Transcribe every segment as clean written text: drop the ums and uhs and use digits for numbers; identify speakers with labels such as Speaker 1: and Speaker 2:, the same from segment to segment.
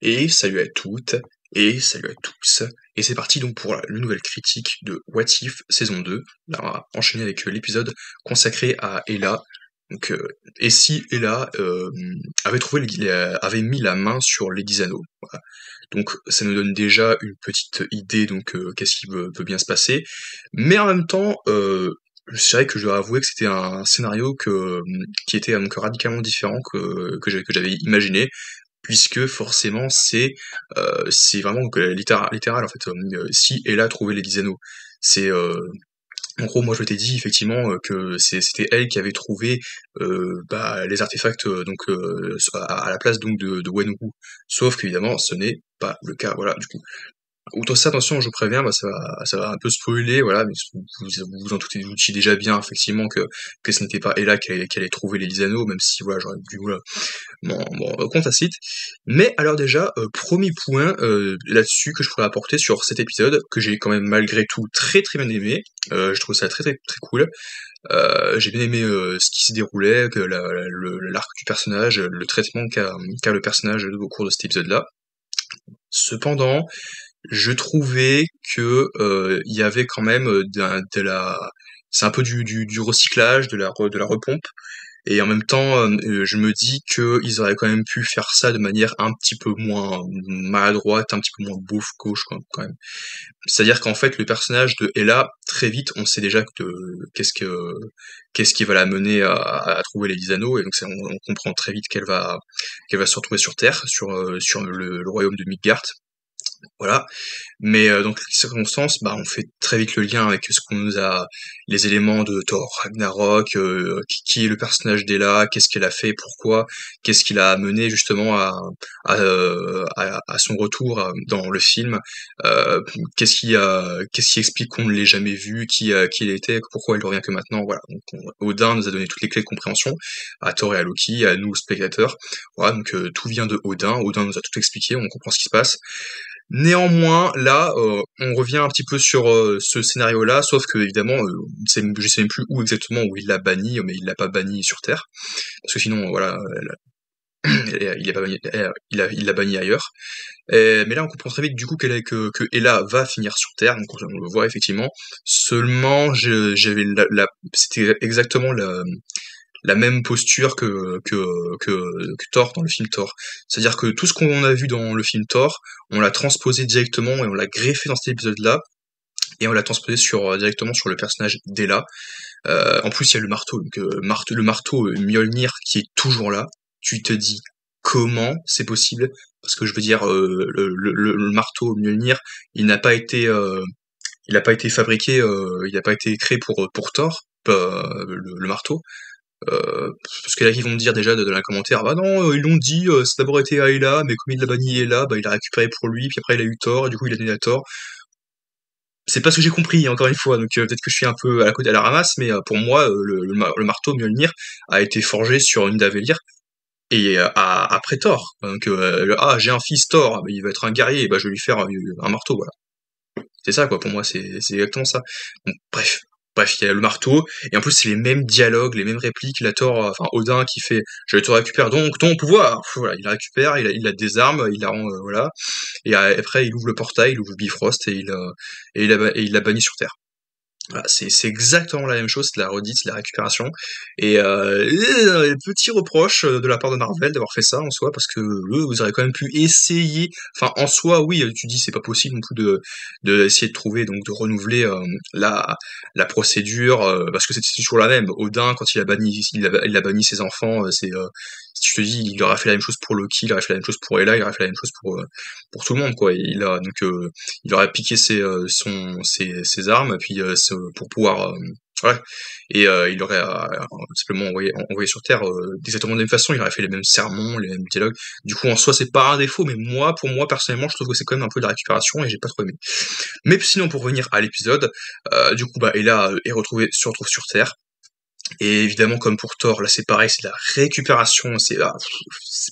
Speaker 1: Et salut à toutes, et salut à tous. Et c'est parti donc pour une nouvelle critique de What If saison 2. Là, on va enchaîner avec l'épisode consacré à Ella. Donc, et si Ella avait avait mis la main sur les 10 anneaux. Voilà. Donc ça nous donne déjà une petite idée donc qu'est-ce qui peut bien se passer. Mais en même temps, c'est vrai que je dois avouer que c'était un scénario qui était donc radicalement différent que j'avais imaginé, puisque forcément c'est vraiment littéral en fait. Si Ella trouvait les 10 anneaux, c'est en gros, moi je t'ai dit effectivement que c'était elle qui avait trouvé les artefacts à la place donc de Wenwu. Sauf qu'évidemment ce n'est pas le cas. Voilà, du coup. Outre ça, attention, je vous préviens, ça va un peu spoiler, voilà, mais vous vous en doutiez déjà bien, effectivement, que ce n'était pas Ella qui allait trouver les 10 anneaux, même si, voilà, j'aurais dû, voilà, compte à cite. Mais alors déjà, premier point là-dessus que je pourrais apporter sur cet épisode, que j'ai quand même malgré tout très très bien aimé, je trouve ça très très très cool. J'ai bien aimé ce qui s'y déroulait, que l'arc du personnage, le traitement qu'a le personnage au cours de cet épisode-là. Cependant, je trouvais que il y avait quand même de la, c'est un peu du recyclage, de la repompe, et en même temps, je me dis que ils auraient quand même pu faire ça de manière un petit peu moins maladroite, un petit peu moins beauf gauche quand même. C'est-à-dire qu'en fait, le personnage de Ella, très vite, on sait déjà qu'est-ce que qu'est-ce qui va la mener à trouver les 10 anneaux, et donc on comprend très vite qu'elle va se retrouver sur Terre, sur le royaume de Midgard. Voilà. Mais dans toutes les circonstances, bah, on fait très vite le lien avec ce qu'on nous a, les éléments de Thor Ragnarok, qui est le personnage d'Ella, qu'est-ce qu'elle a fait, pourquoi, qu'est-ce qui l'a amené justement à son retour dans le film, euh, qu'est-ce qui explique qu'on ne l'ait jamais vu, qui il était, pourquoi elle revient que maintenant, voilà. Donc, Odin nous a donné toutes les clés de compréhension, à Thor et à Loki, à nous spectateurs. Voilà, donc tout vient de Odin. Odin nous a tout expliqué, on comprend ce qui se passe. Néanmoins, là, on revient un petit peu sur ce scénario-là, sauf que évidemment, je sais même plus où exactement où il l'a banni, mais il l'a pas banni sur Terre, parce que sinon, voilà, il l'a pas banni, il l'a banni ailleurs. Mais là, on comprend très vite du coup que Ella va finir sur Terre, donc on le voit effectivement. Seulement, c'était exactement la même posture que Thor dans le film Thor. C'est-à-dire que tout ce qu'on a vu dans le film Thor, on l'a transposé directement et on l'a greffé dans cet épisode-là, et on l'a transposé directement sur le personnage d'Ella. En plus, il y a le marteau, donc le marteau Mjolnir qui est toujours là. Tu te dis comment c'est possible, parce que je veux dire, le marteau Mjolnir, il n'a pas été il n'a pas été fabriqué, il n'a pas été créé pour Thor, le marteau. Parce que là, ils vont me dire déjà dans les commentaires, bah non, ils l'ont dit, c'est d'abord été Ayla, mais comme il l'a banni Ayla, bah il l'a récupéré pour lui, puis après il a eu tort, et du coup il a donné à tort. C'est pas ce que j'ai compris, encore une fois, donc peut-être que je suis un peu à la ramasse, mais pour moi, le marteau Mjolnir a été forgé sur une Davelir, et après Thor. Donc, j'ai un fils Thor, bah, il va être un guerrier, bah je vais lui faire un marteau, voilà. C'est ça, quoi, pour moi, c'est exactement ça. Donc, bref, il y a le marteau, et en plus, c'est les mêmes dialogues, les mêmes répliques, la Thor, enfin, Odin qui fait, je te récupère donc ton pouvoir, voilà, il la récupère, il la désarme, il la rend, voilà, et après, il ouvre le portail, il ouvre Bifrost, et il la bannit sur Terre. Voilà, c'est exactement la même chose, c'est la redite, c'est la récupération. Petit reproche de la part de Marvel d'avoir fait ça en soi, parce que vous aurez quand même pu essayer. Enfin, en soi, oui, tu dis c'est pas possible non plus de essayer de trouver, donc de renouveler la procédure, parce que c'est toujours la même. Odin, quand il a banni ses enfants, si tu te dis, il aurait fait la même chose pour Loki, il aurait fait la même chose pour Ella, il aurait fait la même chose pour tout le monde, quoi. Il aurait piqué ses armes, puis pour pouvoir voilà. Et il aurait simplement envoyé sur Terre exactement de la même façon, il aurait fait les mêmes sermons, les mêmes dialogues. Du coup, en soi, c'est pas un défaut, mais pour moi, personnellement, je trouve que c'est quand même un peu de la récupération et j'ai pas trop aimé. Mais sinon, pour revenir à l'épisode, du coup, bah, Ella se retrouve sur Terre. Et évidemment, comme pour Thor, là c'est pareil, c'est de la récupération, c'est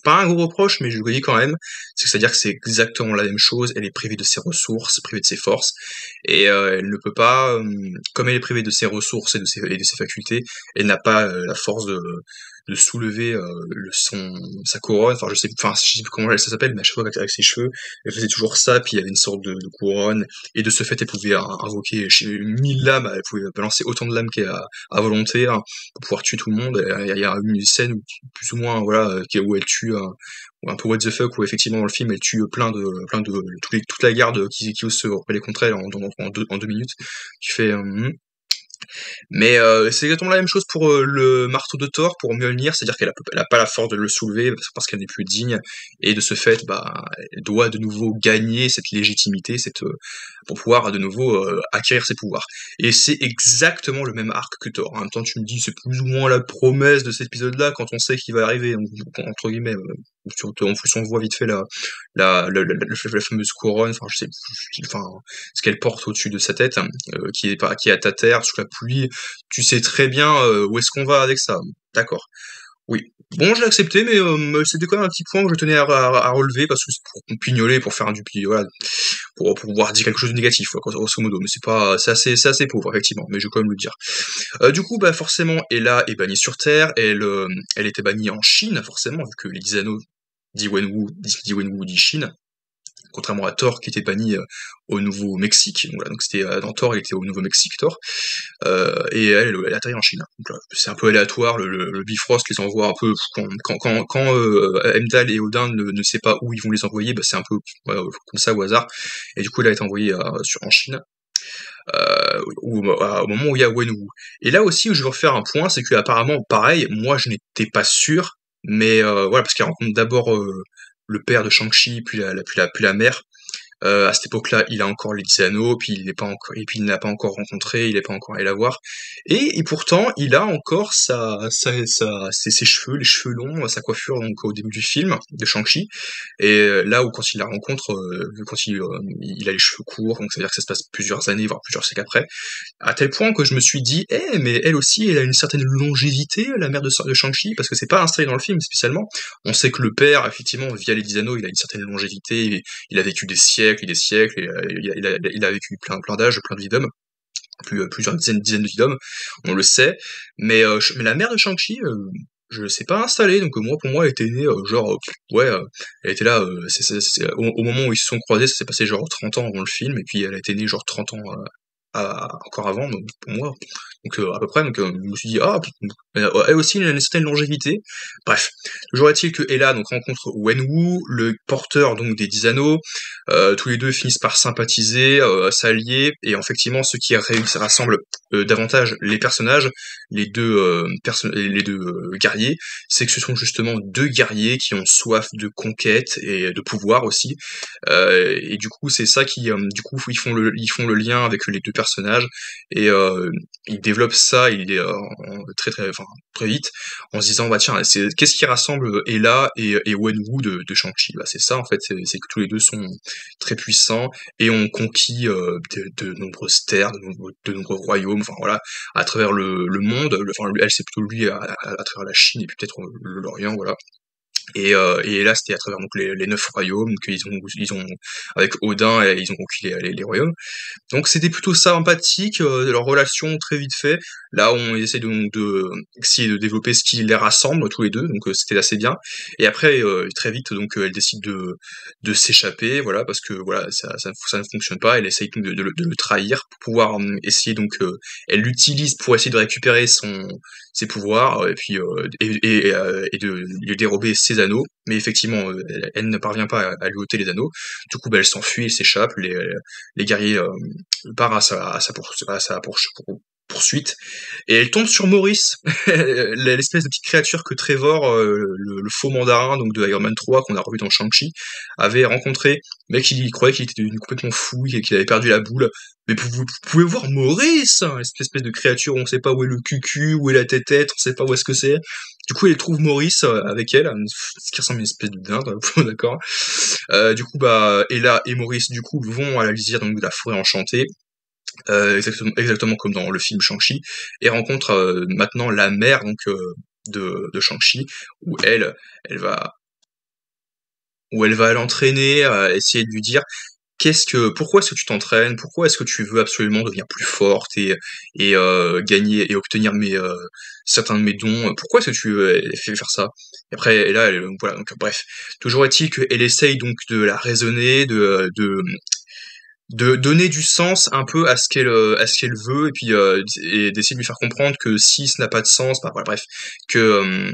Speaker 1: pas un gros reproche, mais je le dis quand même, c'est-à-dire que c'est exactement la même chose, elle est privée de ses ressources, privée de ses forces, et elle ne peut pas, comme elle est privée de ses ressources et de ses facultés, elle n'a pas la force de soulever sa couronne, enfin je sais plus comment ça s'appelle, mais à chaque fois avec ses cheveux, elle faisait toujours ça, puis il y avait une sorte de couronne, et de ce fait elle pouvait invoquer 1000 lames, elle pouvait balancer autant de lames à volonté, hein, pour pouvoir tuer tout le monde. Il y a une scène où, plus ou moins, voilà, où elle tue un peu what the fuck, où effectivement dans le film elle tue plein de toute la garde qui ose se rebeller contre elle en 2 minutes. Tu fais mais c'est exactement la même chose pour le marteau de Thor, pour Mjolnir, c'est-à-dire elle a pas la force de le soulever parce qu'elle n'est plus digne, et de ce fait, bah, elle doit de nouveau gagner cette légitimité, pour pouvoir de nouveau acquérir ses pouvoirs. Et c'est exactement le même arc que Thor. En même temps, tu me dis, c'est plus ou moins la promesse de cet épisode-là quand on sait qu'il va arriver, entre guillemets. En plus, on voit vite fait la fameuse couronne, enfin, je sais, enfin, ce qu'elle porte au-dessus de sa tête, hein, qui est à ta terre sous la pluie. Tu sais très bien où est-ce qu'on va avec ça. D'accord. Oui. Bon, je l'ai accepté, mais c'était quand même un petit point que je tenais à relever, parce que c'est pour pignoler, pour faire voilà, pour pouvoir dire quelque chose de négatif, quoi, grosso modo. Mais c'est assez pauvre, effectivement, mais je vais quand même le dire. Du coup, bah, forcément, Ella est bannie sur Terre, elle était bannie en Chine, forcément, vu que les 10 anneaux d'Iwenwu dit Chine, contrairement à Thor qui était banni au Nouveau-Mexique. Donc, voilà, donc c'était dans Thor, il était au Nouveau-Mexique, Thor, et elle atterrit en Chine. Donc là, c'est un peu aléatoire, le Bifrost les envoie un peu quand Heimdall et Odin ne sait pas où ils vont les envoyer, bah, c'est un peu voilà, comme ça au hasard, et du coup elle a été envoyée en Chine. Au moment où il y a Wenwu. Et là aussi où je veux refaire un point, c'est que apparemment pareil, moi je n'étais pas sûr, mais voilà, parce qu'elle rencontre d'abord le père de Shang-Chi, puis la mère. À cette époque-là, il a encore les 10 anneaux, puis il n'a pas encore rencontré, il n'est pas encore allé la voir. Et pourtant, il a encore ses cheveux, les cheveux longs, sa coiffure donc au début du film de Shang-Chi. Et là où quand il la rencontre, quand il a les cheveux courts, donc ça veut dire que ça se passe plusieurs années, voire plusieurs siècles après. À tel point que je me suis dit, mais elle aussi, elle a une certaine longévité, la mère de Shang-Chi, parce que c'est pas installé dans le film spécialement. On sait que le père, effectivement, via les 10 anneaux, il a une certaine longévité, il a vécu des siècles et des siècles, et il a vécu plein d'âges, plein de vies d'hommes, plusieurs dizaines de vies d'hommes, on le sait, mais la mère de Shang-Chi, je ne sais pas installée, donc pour moi, elle était née, elle était là, au moment où ils se sont croisés, ça s'est passé genre 30 ans avant le film, et puis elle a été née genre 30 ans encore avant, donc pour moi, donc à peu près, donc je me suis dit, elle aussi, elle a une certaine longévité. Bref, toujours est-il que Ella donc rencontre Wenwu, le porteur donc des 10 anneaux, tous les deux finissent par sympathiser, s'allier, et effectivement, ce qui rassemble davantage les personnages, les deux guerriers, c'est que ce sont justement deux guerriers qui ont soif de conquête et de pouvoir aussi, et du coup, c'est ça du coup, ils font le lien avec les deux personnages, et ils développent ça, enfin, très vite, en se disant, bah tiens, qu'est-ce qui rassemble Ella et Wenwu de Shang-Chi? Bah, c'est ça, en fait, c'est que tous les deux sont très puissants, et ont conquis de nombreuses terres, de nombreux royaumes, enfin voilà, à travers le monde, enfin, elle, c'est plutôt lui à travers la Chine, et puis peut-être l'Orient, voilà. Et là, c'était à travers donc les 9 royaumes qu'ils ont avec Odin, et ils ont conquis les royaumes. Donc c'était plutôt sympathique, leur relation très vite fait. Là, on essaie essayer de développer ce qui les rassemble tous les deux, donc c'était assez bien. Et après, très vite, donc elle décide de s'échapper, voilà, parce que voilà, ça ne fonctionne pas. Elle essaye donc de le trahir pour pouvoir essayer donc elle l'utilise pour essayer de récupérer ses pouvoirs, et puis et de lui dérober ses anneaux. Mais effectivement, elle ne parvient pas à lui ôter les anneaux. Du coup, bah, elle s'enfuit, elle s'échappe. Les guerriers part à sa poursuite, et elle tombe sur Maurice, l'espèce de petite créature que Trevor, le faux mandarin donc de Iron Man 3 qu'on a revu dans Shang-Chi, avait rencontré. Le mec, il croyait qu'il était devenu complètement fou, qu'il avait perdu la boule. Mais vous pouvez voir Maurice, hein, cette espèce de créature, on sait pas où est le cucu, où est la tête-tête, on sait pas où est-ce que c'est. Du coup, elle trouve Maurice avec elle, ce qui ressemble à une espèce de dinde, d'accord. Du coup, bah, Ella et Maurice, du coup, vont à la lisière donc, de la forêt enchantée, exactement comme dans le film Shang-Chi, et rencontrent maintenant la mère donc de Shang-Chi, où elle va l'entraîner, essayer de lui dire pourquoi est-ce que tu t'entraînes? Pourquoi est-ce que tu veux absolument devenir plus forte et gagner et obtenir certains de mes dons? Pourquoi est-ce que tu, fais faire ça? Et après et là, voilà, donc bref. Toujours est-il qu'elle essaye donc de la raisonner, de donner du sens un peu à ce qu'elle veut et puis, et d'essayer de lui faire comprendre que si ce n'a pas de sens, bah, voilà, bref, que,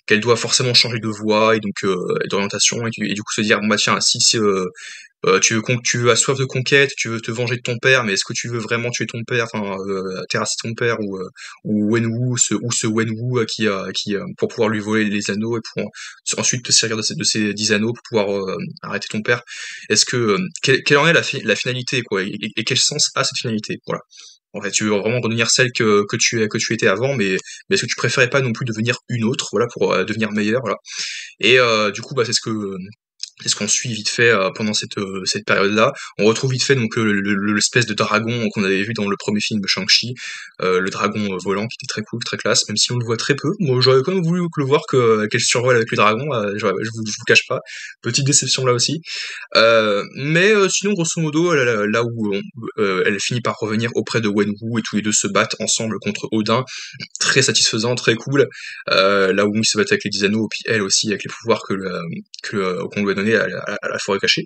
Speaker 1: qu'elle doit forcément changer de voie et donc, d'orientation et du coup se dire: «Bon, bah, tiens, si, tu as soif de conquête, tu veux te venger de ton père, mais est-ce que tu veux vraiment tuer ton père, enfin, terrasser ton père ou Wenwu, ce Wenwu, pour pouvoir lui voler les anneaux et pour ensuite te servir de ces 10 anneaux pour pouvoir, arrêter ton père?» Est-ce que, quelle en est la finalité, quoi? Et quel sens a cette finalité? Voilà. En fait, tu veux vraiment redevenir celle que tu étais avant, mais est-ce que tu préférais pas non plus devenir une autre, voilà, pour, devenir meilleure, voilà? Et du coup, bah, c'est ce qu'on suit vite fait, pendant cette période-là. On retrouve vite fait donc, l'espèce de dragon qu'on avait vu dans le premier film de Shang-Chi, le dragon, volant qui était très cool, très classe, même si on le voit très peu. Moi, j'aurais quand même voulu le voir qu'elle survole avec le dragon, je vous cache pas. Petite déception là aussi. Mais sinon, grosso modo, là où elle finit par revenir auprès de Wenwu et tous les 2 se battent ensemble contre Odin. Très satisfaisant, très cool. Là où il se battait avec les 10 anneaux, puis elle aussi avec les pouvoirs qu'on lui a donnés à la forêt cachée.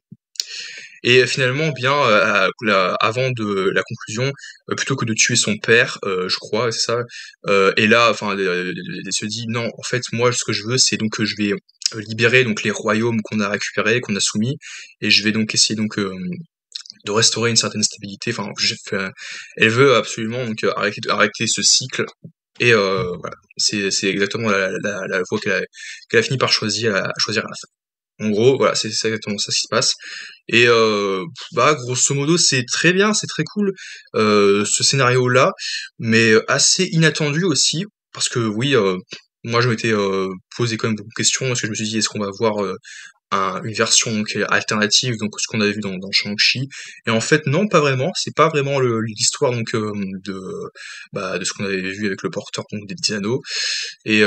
Speaker 1: Et finalement, bien, avant de la conclusion, plutôt que de tuer son père, je crois, c'est ça, et là, enfin, elle se dit: «Non, en fait, moi, ce que je veux, c'est donc que je vais, libérer donc les royaumes qu'on a récupérés, qu'on a soumis et je vais donc essayer donc, de restaurer une certaine stabilité». Enfin, elle veut absolument donc, arrêter ce cycle et voilà. C'est exactement la voie qu'elle a fini par choisir à la fin. En gros, voilà, c'est exactement ça qui se passe et bah, grosso modo, c'est très bien, c'est très cool, ce scénario-là, mais assez inattendu aussi parce que oui, moi je m'étais, posé quand même beaucoup de questions parce que je me suis dit: «Est-ce qu'on va avoir, une version donc alternative, donc ce qu'on avait vu dans Shang-Chi?» Et en fait non, pas vraiment, c'est pas vraiment l'histoire donc, de, bah, de ce qu'on avait vu avec le porteur donc des 10 anneaux et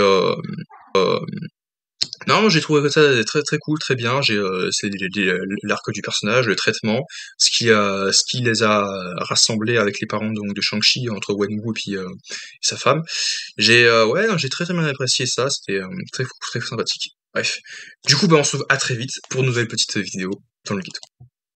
Speaker 1: non, moi j'ai trouvé ça très, très cool, très bien. C'est l'arc du personnage, le traitement, ce qui les a rassemblés avec les parents donc de Shang-Chi, entre Wenwu et puis, sa femme. Ouais, non, j'ai très, très bien apprécié ça, c'était, très très sympathique. Bref. Du coup, bah, on se retrouve à très vite pour une nouvelle petite vidéo dans le guide.